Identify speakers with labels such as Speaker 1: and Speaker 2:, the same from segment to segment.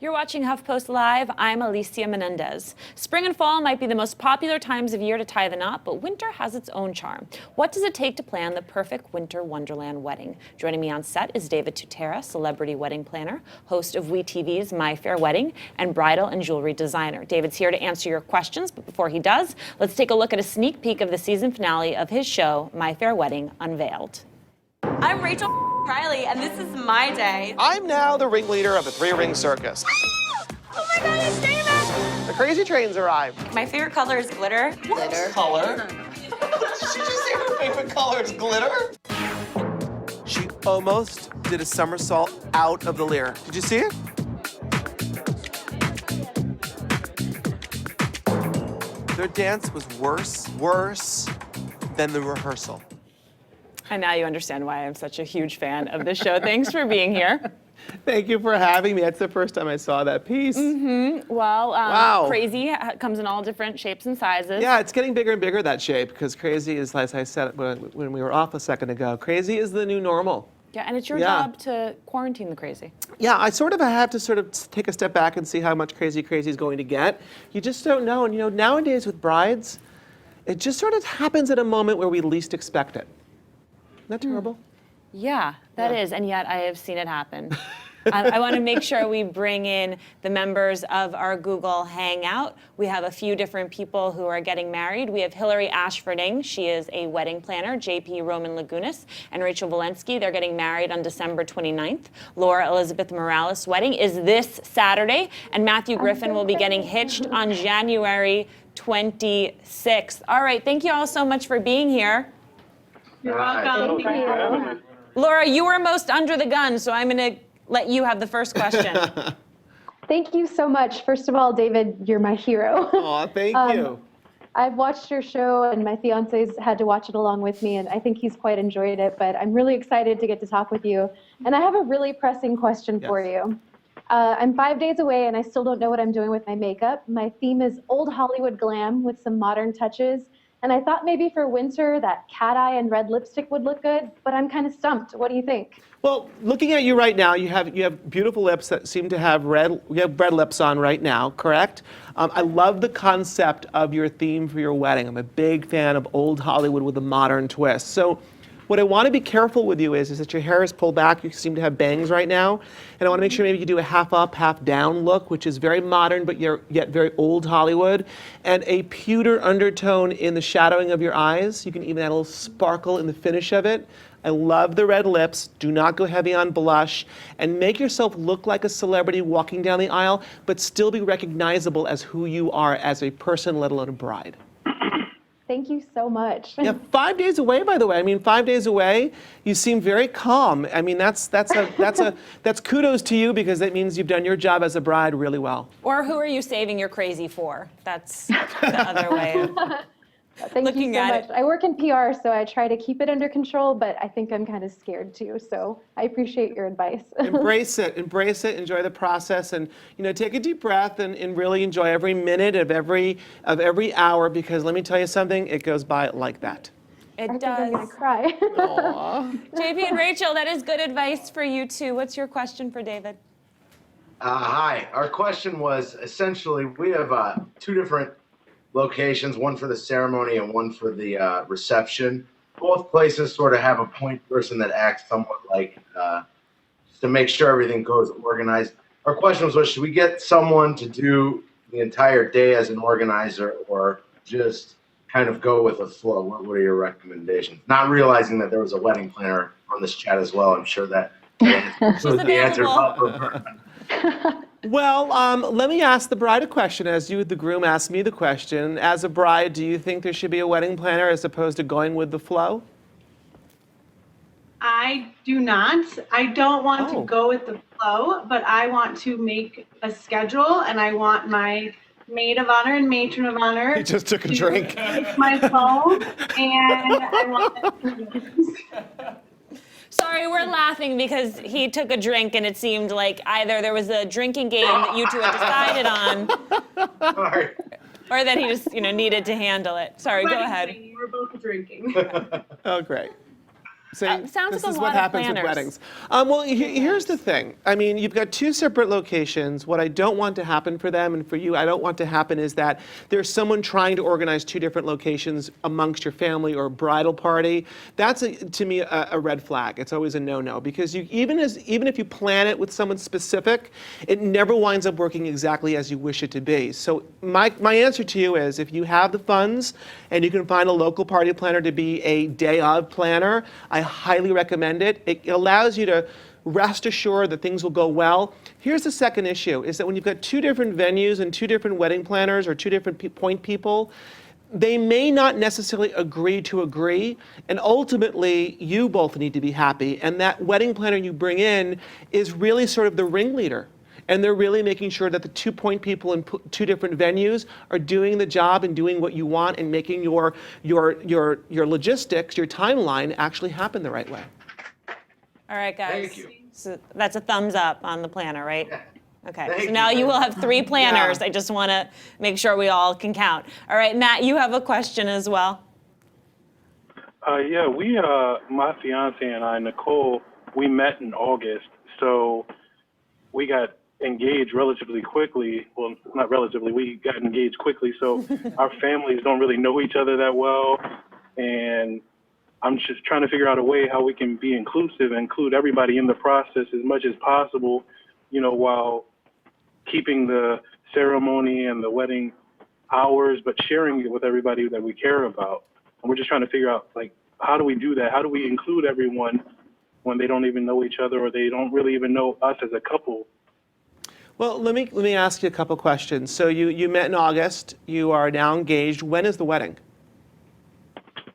Speaker 1: You're watching HuffPost Live. I'm Alicia Menendez. Spring and fall might be the most popular times of year to tie the knot, but winter has its own charm. What does it take to plan the perfect winter wonderland wedding? Joining me on set is David Tutera, celebrity wedding planner, host of WeTV's My Fair Wedding, and bridal and jewelry designer. David's here to answer your questions, but before he does, let's take a look at a sneak peek of the season finale of his show, My Fair Wedding Unveiled.
Speaker 2: I'm Rachel Riley, and this is my day.
Speaker 3: I'm now the ringleader of the three-ring circus.
Speaker 2: Oh my God, it's David!
Speaker 3: The crazy train's arrived.
Speaker 2: My favorite color is glitter.
Speaker 3: Glitter? Color? Did she just say her favorite color is glitter? She almost did a somersault out of the lyre. Did you see it? Their dance was worse than the rehearsrsal.
Speaker 1: And now you understand why I'm such a huge fan of this show. Thanks for being here.
Speaker 4: Thank you for having me. That's the first time I saw that piece.
Speaker 1: Well,
Speaker 4: Wow.
Speaker 1: Crazy comes in all different shapes and sizes.
Speaker 4: Yeah, it's getting bigger and bigger, that shape, because Crazy is, as I said when we were off a second ago, Crazy is the new normal.
Speaker 1: Yeah, and it's your
Speaker 4: Yeah.
Speaker 1: job to quarantine the crazy.
Speaker 4: Yeah, I have to take a step back and see how much Crazy is going to get. You just don't know. And nowadays with brides, it just sort of happens at a moment where we least expect it. Isn't that terrible?
Speaker 1: Yeah, that is, and yet I have seen it happen. I want to make sure we bring in the members of our Google Hangout. We have a few different people who are getting married. We have Hillary Ashfording. She is a wedding planner. JP Roman Lagunas and Rachel Walensky. They're getting married on December 29th. Laura Elizabeth Morales' wedding is this Saturday, and Matthew Griffin will be getting hitched on January 26th. All right, thank you all so much for being here.
Speaker 2: You're welcome. Thank you.
Speaker 1: Laura, you were most under the gun, so I'm going to let you have the first question.
Speaker 5: Thank you so much. First of all, David, you're my hero.
Speaker 4: Aw, thank you.
Speaker 5: I've watched your show, and my fiance's had to watch it along with me, and I think he's quite enjoyed it, but I'm really excited to get to talk with you. And I have a really pressing question for you. I'm 5 days away, and I still don't know what I'm doing with my makeup. My theme is old Hollywood glam with some modern touches. And I thought maybe for winter that cat eye and red lipstick would look good, but I'm kind of stumped. What do you think?
Speaker 4: Well, looking at you right now, you have beautiful lips that seem to have red. You have red lips on right now, correct? I love the concept of your theme for your wedding. I'm a big fan of old Hollywood with a modern twist. So what I want to be careful with you is that your hair is pulled back. You seem to have bangs right now. And I want to make sure maybe you do a half up, half down look, which is very modern, but yet very old Hollywood. And a pewter undertone in the shadowing of your eyes. You can even add a little sparkle in the finish of it. I love the red lips. Do not go heavy on blush. And make yourself look like a celebrity walking down the aisle, but still be recognizable as who you are as a person, let alone a bride.
Speaker 5: Thank you so much.
Speaker 4: Yeah, 5 days away, by the way. I mean, 5 days away, you seem very calm. I mean, that's kudos to you, because that means you've done your job as a bride really well.
Speaker 1: Or who are you saving your crazy for? That's the other way of
Speaker 5: Thank
Speaker 1: looking
Speaker 5: you so
Speaker 1: at
Speaker 5: much.
Speaker 1: it.
Speaker 5: I work in PR, so I try to keep it under control, but I think I'm kind of scared too. So I appreciate your advice.
Speaker 4: Embrace it, enjoy the process, and take a deep breath and really enjoy every minute of every hour, because let me tell you something, it goes by like that.
Speaker 1: It
Speaker 5: I think I'm gonna
Speaker 1: does.
Speaker 5: cry.
Speaker 1: JP and Rachel, that is good advice for you too. What's your question for David?
Speaker 6: Hi. Our question was essentially, we have two different locations, one for the ceremony and one for the reception. Both places sort of have a point person that acts somewhat like just to make sure everything goes organized. Our question was should we get someone to do the entire day as an organizer, or just kind of go with the flow? What are your recommendations? Not realizing that there was a wedding planner on this chat as well. I'm sure that was the answer.
Speaker 4: Well, let me ask the bride a question, as you, the groom, asked me the question. As a bride, do you think there should be a wedding planner as opposed to going with the flow?
Speaker 7: I do not. I don't want
Speaker 4: Oh.
Speaker 7: to go with the flow, but I want to make a schedule, and I want my maid of honor and matron of honor.
Speaker 4: He just took a
Speaker 7: to
Speaker 4: drink.
Speaker 7: take my phone, and I want
Speaker 1: Sorry, we're laughing because he took a drink and it seemed like either there was a drinking game that you two had decided on,
Speaker 6: Sorry.
Speaker 1: or that he just, needed to handle it. Sorry, go ahead.
Speaker 7: We were both drinking.
Speaker 4: Oh, great. See,
Speaker 1: sounds like
Speaker 4: this
Speaker 1: a
Speaker 4: is
Speaker 1: lot
Speaker 4: what
Speaker 1: of
Speaker 4: happens
Speaker 1: planners.
Speaker 4: with weddings. Well, here's the thing. I mean, you've got two separate locations. What I don't want to happen for them and for you, I don't want to happen is that there's someone trying to organize two different locations amongst your family or a bridal party. That's, to me, a red flag. It's always a no-no because even if you plan it with someone specific, it never winds up working exactly as you wish it to be. So my answer to you is if you have the funds and you can find a local party planner to be a day of planner, I highly recommend it. It allows you to rest assured that things will go well. Here's the second issue, is that when you've got two different venues and two different wedding planners or two different point people, they may not necessarily agree to agree, and ultimately you both need to be happy, and that wedding planner you bring in is really sort of the ringleader. And they're really making sure that the 2 point people in two different venues are doing the job and doing what you want and making your logistics, your timeline actually happen the right way.
Speaker 1: All right, guys.
Speaker 6: Thank you.
Speaker 1: So that's a thumbs up on the planner, right? Okay,
Speaker 6: Thank
Speaker 1: so
Speaker 6: you
Speaker 1: now you
Speaker 6: very
Speaker 1: will
Speaker 6: much.
Speaker 1: have 3 planners.
Speaker 4: Yeah.
Speaker 1: I just want to make sure we all can count. All right, Matt, you have a question as well.
Speaker 8: Yeah, my fiance and I, Nicole, we met in August, so we got engaged relatively quickly. Well, not relatively, we got engaged quickly, so our families don't really know each other that well, and I'm just trying to figure out a way how we can be inclusive and include everybody in the process as much as possible, while keeping the ceremony and the wedding hours, but sharing it with everybody that we care about. And we're just trying to figure out, how do we do that? How do we include everyone when they don't even know each other or they don't really even know us as a couple?
Speaker 4: Well, let me ask you a couple questions. So you met in August. You are now engaged. When is the wedding?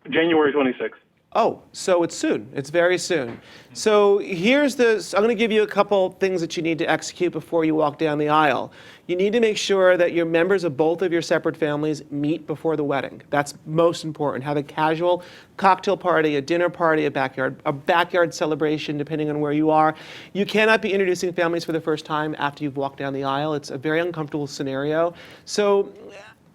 Speaker 8: January 26th.
Speaker 4: Oh, so it's soon. It's very soon. So I'm going to give you a couple things that you need to execute before you walk down the aisle. You need to make sure that your members of both of your separate families meet before the wedding. That's most important. Have a casual cocktail party, a dinner party, a backyard celebration, depending on where you are. You cannot be introducing families for the first time after you've walked down the aisle. It's a very uncomfortable scenario. So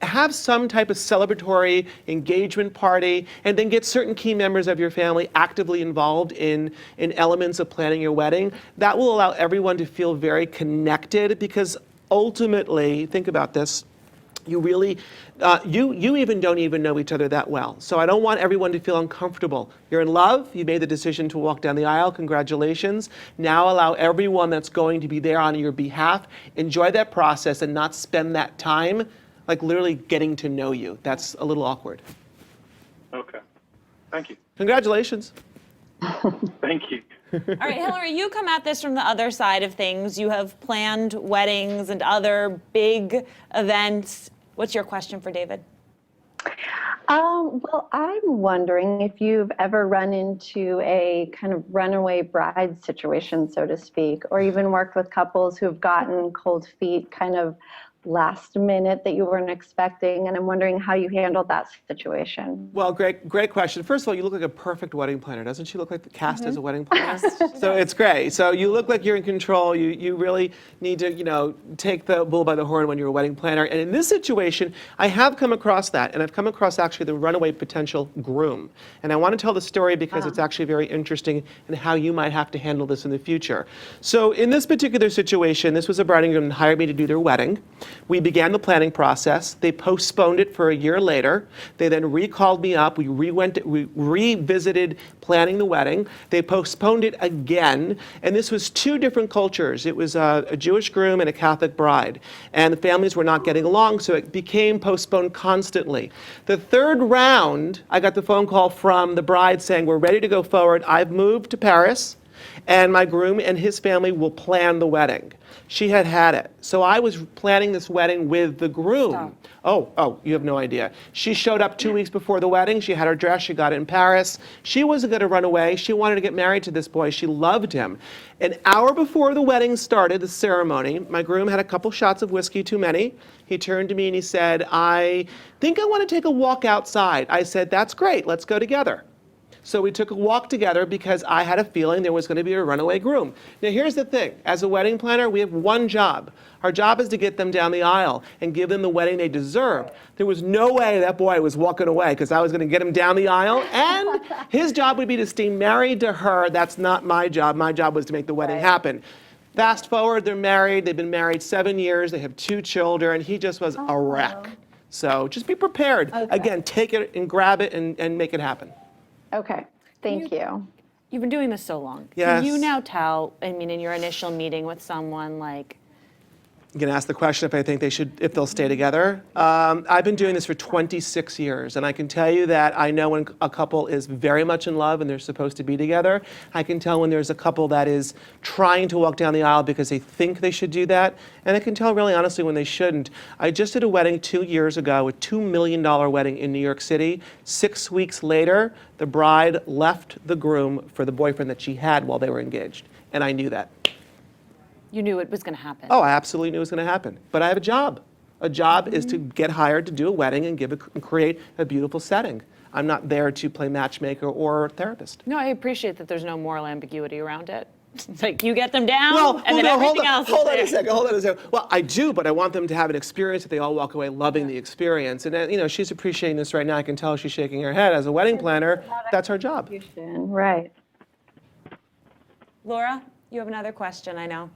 Speaker 4: have some type of celebratory engagement party, and then get certain key members of your family actively involved in elements of planning your wedding. That will allow everyone to feel very connected, because ultimately, think about this, you really, you even don't even know each other that well. So I don't want everyone to feel uncomfortable. You're in love, you made the decision to walk down the aisle, congratulations. Now allow everyone that's going to be there on your behalf, enjoy that process and not spend that time literally getting to know you. That's a little awkward.
Speaker 8: Okay. Thank you.
Speaker 4: Congratulations.
Speaker 8: Thank you.
Speaker 1: All right, Hillary, you come at this from the other side of things. You have planned weddings and other big events. What's your question for David?
Speaker 9: Well, I'm wondering if you've ever run into a kind of runaway bride situation, so to speak, or even worked with couples who've gotten cold feet kind of last minute that you weren't expecting, and I'm wondering how you handled that situation.
Speaker 4: Well, great question. First of all, you look like a perfect wedding planner. Doesn't she look like the cast as a wedding planner? So it's great. So you look like you're in control. You really need to, take the bull by the horn when you're a wedding planner. And in this situation, I have come across that, and I've come across actually the runaway potential groom. And I want to tell the story because it's actually very interesting in how you might have to handle this in the future. So in this particular situation, this was a bride and groom that hired me to do their wedding. We began the planning process. They postponed it for a year later. They then recalled me up. We revisited planning the wedding. They postponed it again. And this was 2 different cultures. It was a Jewish groom and a Catholic bride. And the families were not getting along, so it became postponed constantly. The third round, I got the phone call from the bride saying, we're ready to go forward. I've moved to Paris, and my groom and his family will plan the wedding. She had it. So I was planning this wedding with the groom. Oh, you have no idea. She showed up 2 weeks before the wedding. She had her dress. She got it in Paris. She wasn't going to run away. She wanted to get married to this boy. She loved him. An hour before the wedding started, the ceremony, my groom had a couple shots of whiskey too many. He turned to me and he said, I think I want to take a walk outside. I said, that's great. Let's go together. So we took a walk together because I had a feeling there was going to be a runaway groom. Now here's the thing. As a wedding planner, we have one job. Our job is to get them down the aisle and give them the wedding they deserved. There was no way that boy was walking away because I was going to get him down the aisle, and his job would be to stay married to her. That's not my job. My job was to make the wedding happen. Fast forward, they're married. They've been married 7 years. They have 2 children. He just was a wreck. So just be prepared.
Speaker 9: Okay.
Speaker 4: Again, take it and grab it and make it happen.
Speaker 9: Okay, thank you.
Speaker 1: You've been doing this so long.
Speaker 4: Yes.
Speaker 1: Can you now tell, I mean, in your initial meeting with someone, like,
Speaker 4: You can ask the question if I think if they'll stay together. I've been doing this for 26 years, and I can tell you that I know when a couple is very much in love and they're supposed to be together. I can tell when there's a couple that is trying to walk down the aisle because they think they should do that, and I can tell really honestly when they shouldn't. I just did a wedding 2 years ago, a $2 million wedding in New York City. 6 weeks later, the bride left the groom for the boyfriend that she had while they were engaged, and I knew that.
Speaker 1: you knew it was going to happen?
Speaker 4: Oh, I absolutely knew it was going to happen. But I have a job. A job is to get hired to do a wedding and create a beautiful setting. I'm not there to play matchmaker or therapist.
Speaker 1: No, I appreciate that there's no moral ambiguity around it. It's like you get them down, and then everything else is
Speaker 4: hold on
Speaker 1: there.
Speaker 4: a second. Well, I do, but I want them to have an experience that they all walk away loving the experience. And she's appreciating this right now. I can tell she's shaking her head. As a wedding planner, that's her job.
Speaker 9: Right.
Speaker 1: Laura, you have another question, I know.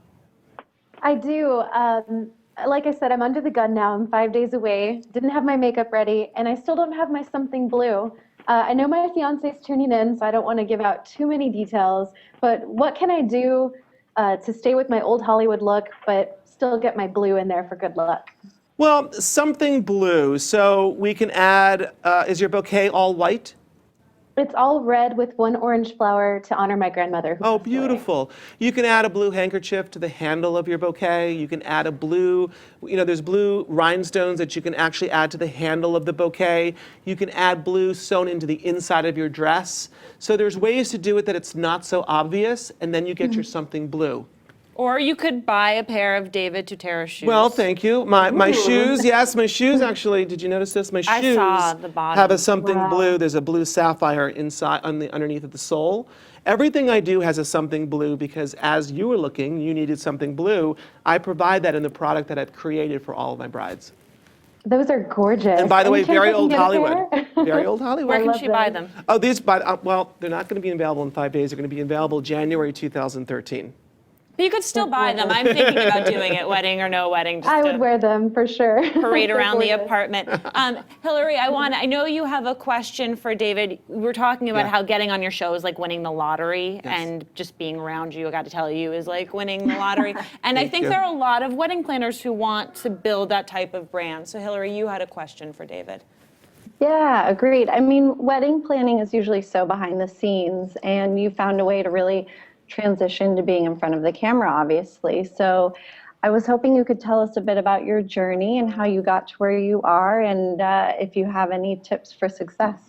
Speaker 5: I do. Like I said, I'm under the gun now. I'm 5 days away. Didn't have my makeup ready, and I still don't have my something blue. I know my fiance's tuning in, so I don't want to give out too many details, but what can I do to stay with my old Hollywood look, but still get my blue in there for good luck?
Speaker 4: Well, something blue. So we can add, is your bouquet all white?
Speaker 5: It's all red with one orange flower to honor my grandmother.
Speaker 4: Oh, beautiful. You can add a blue handkerchief to the handle of your bouquet. You can add a blue, there's blue rhinestones that you can actually add to the handle of the bouquet. You can add blue sewn into the inside of your dress. So there's ways to do it that it's not so obvious, and then you get your something blue.
Speaker 1: Or you could buy a pair of David Tutera shoes.
Speaker 4: Well, thank you. My shoes, yes, my shoes actually, did you notice this? My shoes
Speaker 1: I saw the bottom.
Speaker 4: have a something blue. There's a blue sapphire inside underneath of the sole. Everything I do has a something blue because as you were looking, you needed something blue. I provide that in the product that I've created for all of my brides.
Speaker 5: Those are gorgeous.
Speaker 4: And by the way,
Speaker 5: Any chance I
Speaker 4: very
Speaker 5: can
Speaker 4: old
Speaker 5: get a
Speaker 4: Hollywood.
Speaker 5: pair?
Speaker 4: Very old Hollywood.
Speaker 1: Where can
Speaker 5: love
Speaker 1: she buy
Speaker 5: them.
Speaker 1: them?
Speaker 4: Oh, well, they're not going to be available in 5 days. They're going to be available January 2013.
Speaker 1: But you could still buy them. I'm thinking about doing it, wedding or no wedding. Just
Speaker 5: I
Speaker 1: to
Speaker 5: would wear them for sure.
Speaker 1: parade
Speaker 5: They're
Speaker 1: around the
Speaker 5: gorgeous.
Speaker 1: apartment. Hillary, I know you have a question for David. We were talking about
Speaker 4: Yeah.
Speaker 1: how getting on your show is like winning the lottery, and just being around you, I got to tell you, is like winning the lottery. And I think
Speaker 4: you.
Speaker 1: there are a lot of wedding planners who want to build that type of brand. So Hillary, you had a question for David.
Speaker 9: Yeah, agreed. I mean, wedding planning is usually so behind the scenes, and you found a way to really transition to being in front of the camera, obviously. So I was hoping you could tell us a bit about your journey and how you got to where you are, and if you have any tips for success.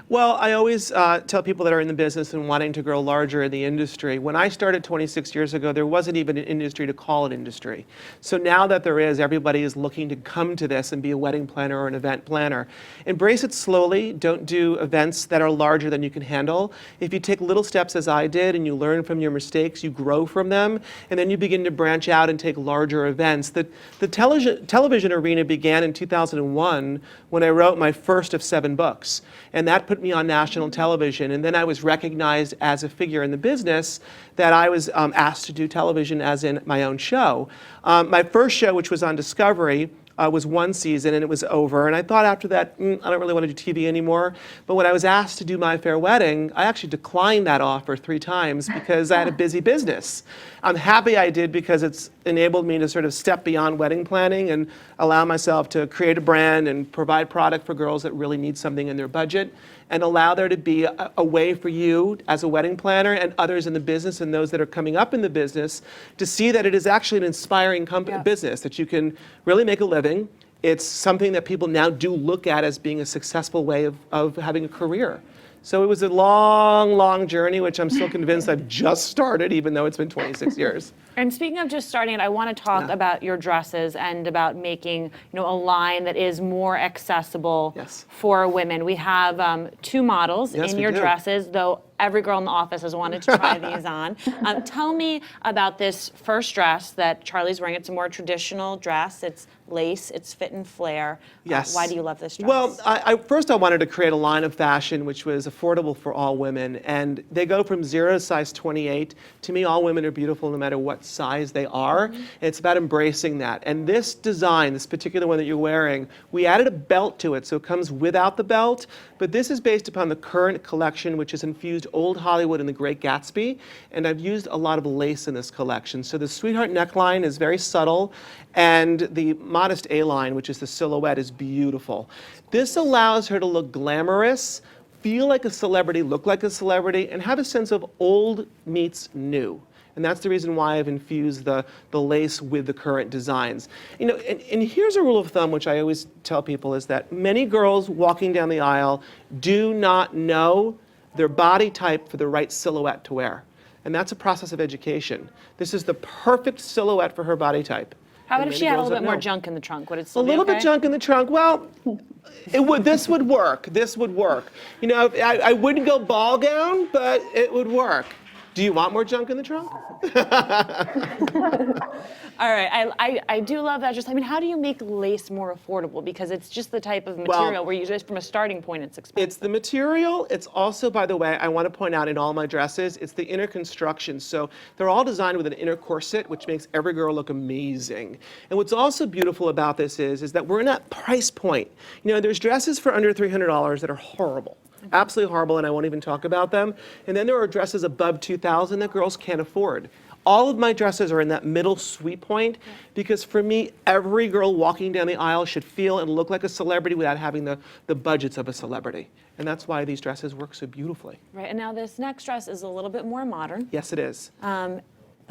Speaker 4: Well, I always tell people that are in the business and wanting to grow larger in the industry, when I started 26 years ago, there wasn't even an industry to call it industry. So now that there is, everybody is looking to come to this and be a wedding planner or an event planner. Embrace it slowly. Don't do events that are larger than you can handle. If you take little steps as I did and you learn from your mistakes, you grow from them, and then you begin to branch out and take larger events. The television arena began in 2001 when I wrote my first of 7 books. And that put me on national television. And then I was recognized as a figure in the business that I was asked to do television as in my own show. My first show, which was on Discovery, was 1 season and it was over. And I thought after that, I don't really want to do TV anymore. But when I was asked to do My Fair Wedding, I actually declined that offer 3 times because I had a busy business. I'm happy I did because it's enabled me to sort of step beyond wedding planning and allow myself to create a brand and provide product for girls that really need something in their budget, and allow there to be a way for you as a wedding planner and others in the business and those that are coming up in the business to see that it is actually an inspiring business, that you can really make a living. It's something that people now do look at as being a successful way of having a career. So it was a long, long journey, which I'm still convinced I've just started, even though it's been 26 years.
Speaker 1: And speaking of just starting it, I want to talk about your dresses and about making, a line that is more accessible for women. We have 2 models in your dresses, though every girl in the office has wanted to try these on. Tell me about this first dress that Charlie's wearing. It's a more traditional dress. It's lace, it's fit and flare.
Speaker 4: Yes.
Speaker 1: Why do you love this dress?
Speaker 4: Well, first I wanted to create a line of fashion which was affordable for all women, and they go from 0 to size 28. To me, all women are beautiful no matter what size they are. And it's about embracing that. And this design, this particular one that you're wearing, we added a belt to it, so it comes without the belt, but this is based upon the current collection, which has infused Old Hollywood and the Great Gatsby, and I've used a lot of lace in this collection. So the sweetheart neckline is very subtle, and the modest A-line, which is the silhouette, is beautiful. This allows her to look glamorous, feel like a celebrity, look like a celebrity, and have a sense of old meets new. And that's the reason why I've infused the lace with the current designs. And here's a rule of thumb which I always tell people is that many girls walking down the aisle do not know their body type for the right silhouette to wear. And that's a process of education. This is the perfect silhouette for her body type.
Speaker 1: How about if she had a little bit more junk in the trunk? Would it still
Speaker 4: a
Speaker 1: be
Speaker 4: little
Speaker 1: okay?
Speaker 4: bit junk in the trunk? Well, this would work. This would work. I wouldn't go ball gown, but it would work. Do you want more junk in the trunk?
Speaker 1: All right, I do love that. Just, how do you make lace more affordable? Because it's just the type of material where you just, from a starting point, it's expensive.
Speaker 4: It's the material. It's also, by the way, I want to point out in all my dresses, it's the inner construction. So they're all designed with an inner corset, which makes every girl look amazing. And what's also beautiful about this is that we're in that price point. There's dresses for under $300 that are horrible. Absolutely horrible, and I won't even talk about them. And then there are dresses above $2,000 that girls can't afford. All of my dresses are in that middle sweet point because for me, every girl walking down the aisle should feel and look like a celebrity without having the budgets of a celebrity. And that's why these dresses work so beautifully.
Speaker 1: Right, and now this next dress is a little bit more modern.
Speaker 4: Yes, it is.
Speaker 1: But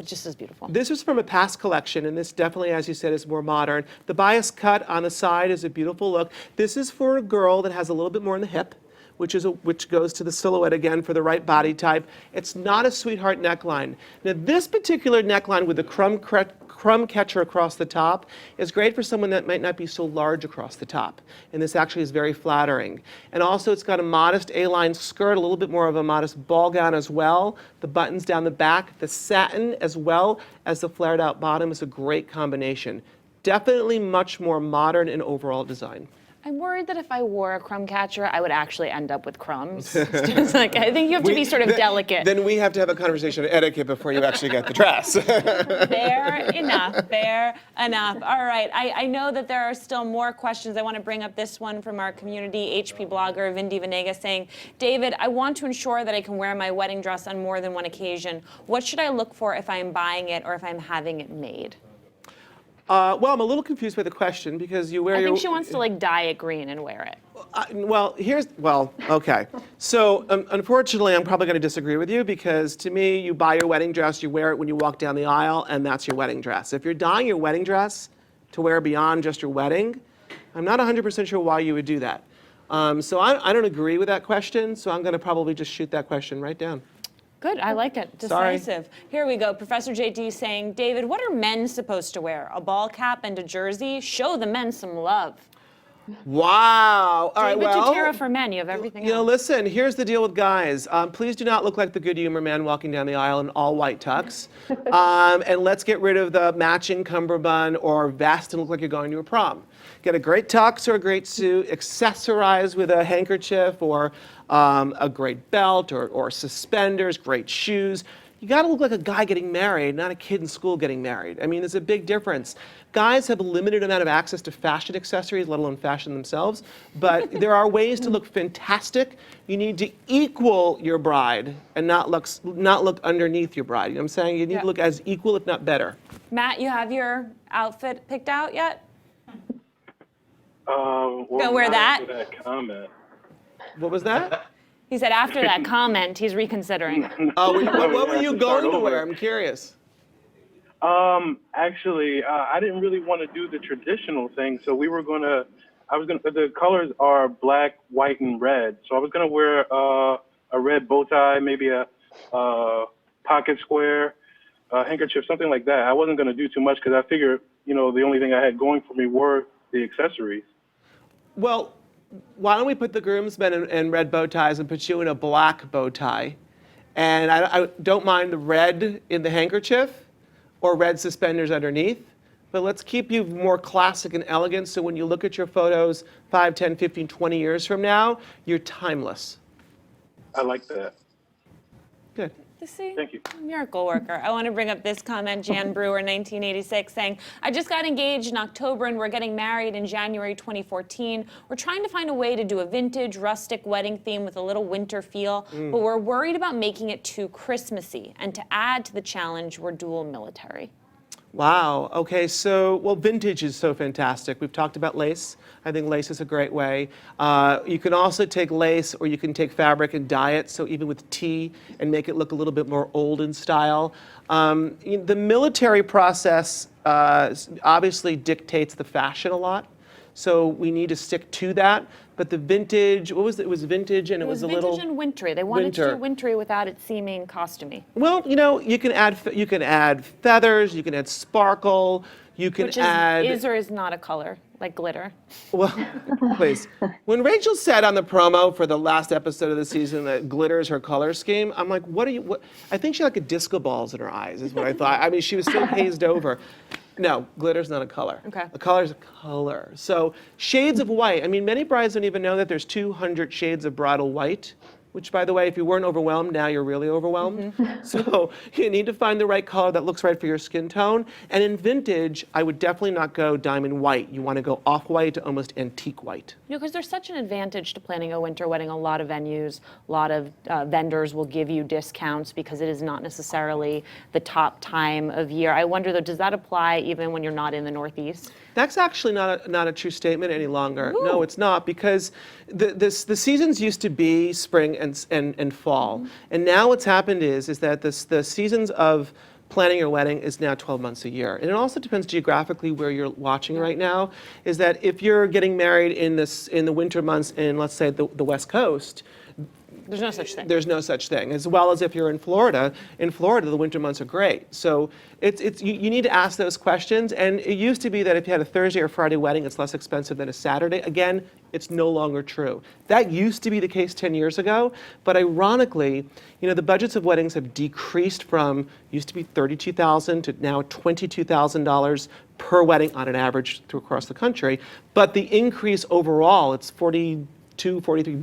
Speaker 1: just as beautiful.
Speaker 4: This is from a past collection, and this definitely, as you said, is more modern. The bias cut on the side is a beautiful look. This is for a girl that has a little bit more in the hip, which goes to the silhouette again for the right body type. It's not a sweetheart neckline. Now this particular neckline with the crumb catcher across the top is great for someone that might not be so large across the top. And this actually is very flattering. And also it's got a modest A-line skirt, a little bit more of a modest ball gown as well. The buttons down the back, the satin as well as the flared out bottom is a great combination. Definitely much more modern in overall design.
Speaker 1: I'm worried that if I wore a crumb catcher, I would actually end up with crumbs. It's just I think you have to be sort of delicate.
Speaker 4: Then we have to have a conversation of etiquette before you actually get the dress.
Speaker 1: Fair enough, fair enough. All right, I know that there are still more questions. I want to bring up this one from our community HP blogger, Vindy Venegas, saying, David, I want to ensure that I can wear my wedding dress on more than one occasion. What should I look for if I'm buying it or if I'm having it made?
Speaker 4: Well, I'm a little confused by the question because you wear
Speaker 1: I think she wants to dye it green and wear it.
Speaker 4: Okay. So unfortunately, I'm probably going to disagree with you because to me, you buy your wedding dress, you wear it when you walk down the aisle, and that's your wedding dress. If you're dyeing your wedding dress to wear beyond just your wedding, I'm not 100% sure why you would do that. So I don't agree with that question, so I'm going to probably just shoot that question right down.
Speaker 1: Good, I like it. Decisive. Here we go. Professor JD saying, David, what are men supposed to wear? A ball cap and a jersey? Show the men some love.
Speaker 4: Wow. All right,
Speaker 1: David Tutera for men. You have everything else.
Speaker 4: Listen, here's the deal with guys. Please do not look like the good humor man walking down the aisle in all white tux. And let's get rid of the matching cummerbund or vest and look like you're going to a prom. Get a great tux or a great suit, accessorize with a handkerchief or a great belt or suspenders, great shoes. You got to look like a guy getting married, not a kid in school getting married. I mean, there's a big difference. Guys have a limited amount of access to fashion accessories, let alone fashion themselves, but there are ways to look fantastic. You need to equal your bride and not look underneath your bride. You know what I'm saying? You need to look as equal, if not better.
Speaker 1: Matt, you have your outfit picked out yet?
Speaker 8: Gonna
Speaker 1: wear that?
Speaker 8: After that comment.
Speaker 4: What was that?
Speaker 1: He said after that comment, he's reconsidering.
Speaker 4: What were you going to wear? I'm curious.
Speaker 8: Actually, I didn't really want to do the traditional thing, so the colors are black, white, and red. So I was gonna wear a red bow tie, maybe a pocket square, handkerchief, something like that. I wasn't going to do too much because I figured, the only thing I had going for me were the accessories.
Speaker 4: Well, why don't we put the groomsmen in red bow ties and put you in a black bow tie? And I don't mind the red in the handkerchief or red suspenders underneath, but let's keep you more classic and elegant so when you look at your photos 5, 10, 15, 20 years from now, you're timeless.
Speaker 8: I like that.
Speaker 4: Good.
Speaker 1: See,
Speaker 8: Thank you.
Speaker 1: miracle worker. I want to bring up this comment, Jan Brewer, 1986, saying, I just got engaged in October and we're getting married in January 2014. We're trying to find a way to do a vintage, rustic wedding theme with a little winter feel, but we're worried about making it too Christmassy. And to add to the challenge, we're dual military.
Speaker 4: Wow. Okay. So, well, vintage is so fantastic. We've talked about lace. I think lace is a great way. You can also take lace, or you can take fabric and dye it. So even with tea, and make it look a little bit more old in style. The military process obviously dictates the fashion a lot. So we need to stick to that. But the vintage, what was it? It was vintage, and it was a little
Speaker 1: vintage and wintry. They wanted to do wintry without it seeming costumey.
Speaker 4: Well, you can add feathers, you can add sparkle, you can
Speaker 1: Which
Speaker 4: add
Speaker 1: is or is not a color, like glitter.
Speaker 4: Well, please. When Rachel said on the promo for the last episode of the season that glitter is her color scheme, I'm like, what? I think she had like a disco balls in her eyes, is what I thought. I mean, she was so hazed over. No, glitter's not a color.
Speaker 1: Okay.
Speaker 4: A color's a color. So shades of white. I mean, many brides don't even know that there's 200 shades of bridal white, which, by the way, if you weren't overwhelmed, now you're really overwhelmed. So you need to find the right color that looks right for your skin tone. And in vintage, I would definitely not go diamond white. You want to go off-white to almost antique white.
Speaker 1: Because there's such an advantage to planning a winter wedding. A lot of venues, a lot of vendors will give you discounts because it is not necessarily the top time of year. I wonder, though, does that apply even when you're not in the Northeast?
Speaker 4: That's actually not a true statement any longer. Ooh. No, it's not, because the seasons used to be spring and fall, and now what's happened is that the seasons of planning your wedding is now 12 months a year, and it also depends geographically where you're watching right now. Is that if you're getting married in the winter months in, let's say, the West Coast.
Speaker 1: There's no such thing.
Speaker 4: There's no such thing. As well as if you're in Florida. In Florida, the winter months are great. So you need to ask those questions. And it used to be that if you had a Thursday or Friday wedding, it's less expensive than a Saturday. Again, it's no longer true. That used to be the case 10 years ago. But ironically, the budgets of weddings have decreased from used to be $32,000 to now $22,000 per wedding on an average across the country. But the increase overall, it's $43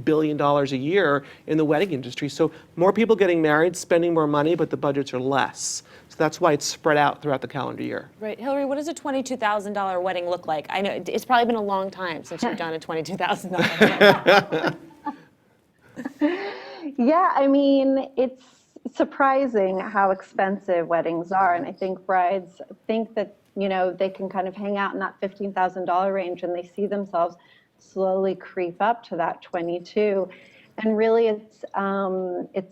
Speaker 4: billion a year in the wedding industry. So more people getting married, spending more money, but the budgets are less. So that's why it's spread out throughout the calendar year.
Speaker 1: Right. Hillary, what does a $22,000 wedding look like? I know it's probably been a long time since you've done a $22,000 wedding.
Speaker 9: Yeah, I mean, it's surprising how expensive weddings are. And I think brides think that, they can kind of hang out in that $15,000 range, and they see themselves slowly creep up to that 22. And really it's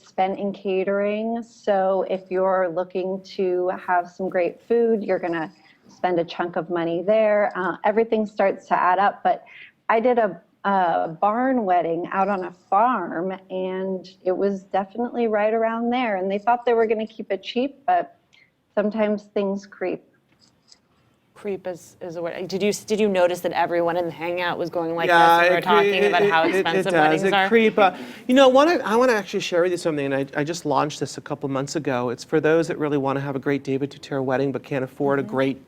Speaker 9: spent in catering. So if you're looking to have some great food, you're gonna spend a chunk of money there. Everything starts to add up. But I did a barn wedding out on a farm, and it was definitely right around there. And they thought they were gonna keep it cheap, but sometimes things creep.
Speaker 1: Creep is a word. Did you notice that everyone in the hangout was going like this and we were talking about how expensive weddings are?
Speaker 4: Creep. I want to actually share with you something, and I just launched this a couple months ago. It's for those that really want to have a great David Tutera wedding but can't afford a great,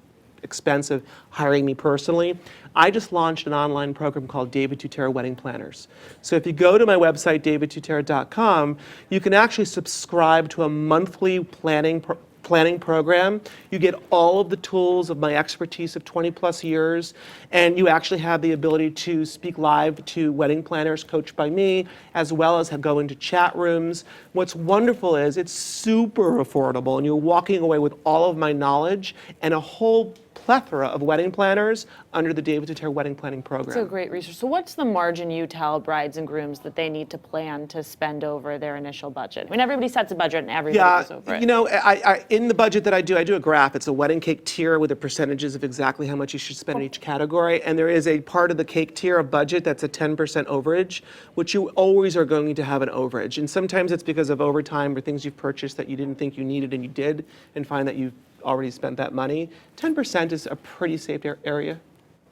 Speaker 4: expensive hiring me personally. I just launched an online program called David Tutera Wedding Planners. So if you go to my website, davidtutera.com, you can actually subscribe to a monthly planning program. You get all of the tools of my expertise of 20 plus years, and you actually have the ability to speak live to wedding planners coached by me, as well as go into chat rooms. What's wonderful is it's super affordable, and you're walking away with all of my knowledge and a whole plethora of wedding planners under the David Tutera wedding planning program.
Speaker 1: So great research. So what's the margin you tell brides and grooms that they need to plan to spend over their initial budget? I mean, everybody sets a budget and everybody goes over it.
Speaker 4: You know, I in the budget that I do a graph. It's a wedding cake tier with the percentages of exactly how much you should spend in each category. And there is a part of the cake tier, a budget that's a 10% overage, which you always are going to have an overage. And sometimes it's because of overtime or things you've purchased that you didn't think you needed and you did, and find that you've already spent that money. 10% is a pretty safe area.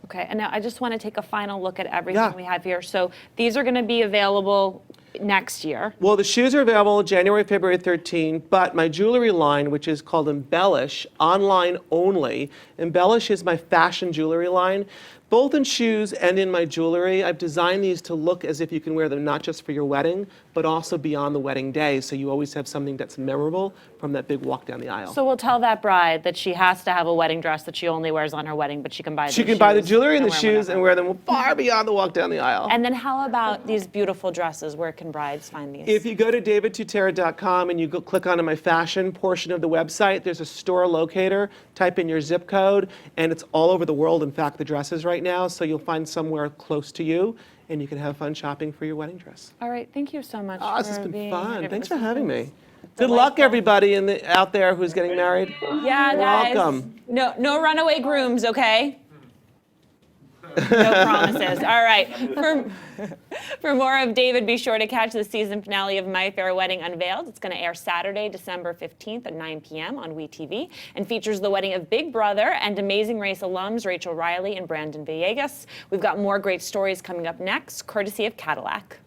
Speaker 1: Okay, and now I just want to take a final look at everything we have here. So these are going to be available next year.
Speaker 4: Well, the shoes are available January, February 13, but my jewelry line, which is called Embellish, online only. Embellish is my fashion jewelry line. Both in shoes and in my jewelry, I've designed these to look as if you can wear them not just for your wedding, but also beyond the wedding day, so you always have something that's memorable from that big walk down the aisle.
Speaker 1: So we'll tell that bride that she has to have a wedding dress that she only wears on her wedding, but she can buy the
Speaker 4: She can buy the jewelry and the shoes and wear them far beyond the walk down the aisle.
Speaker 1: And then how about these beautiful dresses? Where can brides find these?
Speaker 4: If you go to davidtutera.com and you go click onto my fashion portion of the website, there's a store locator. Type in your zip code, and it's all over the world. In fact, the dresses right now, so you'll find somewhere close to you, and you can have fun shopping for your wedding dress.
Speaker 1: All right, thank you so much.
Speaker 4: Oh, this has been fun.
Speaker 1: here.
Speaker 4: Thanks
Speaker 1: This
Speaker 4: for
Speaker 1: has
Speaker 4: having
Speaker 1: been
Speaker 4: me. Good luck, everybody out there who's getting married.
Speaker 1: Yeah, guys.
Speaker 4: Welcome.
Speaker 1: No runaway grooms, okay? No promises. All right. For more of David, be sure to catch the season finale of My Fair Wedding Unveiled. It's going to air Saturday, December 15th at 9 p.m. on WeTV and features the wedding of Big Brother and Amazing Race alums Rachel Riley and Brandon Villegas. We've got more great stories coming up next, courtesy of Cadillac.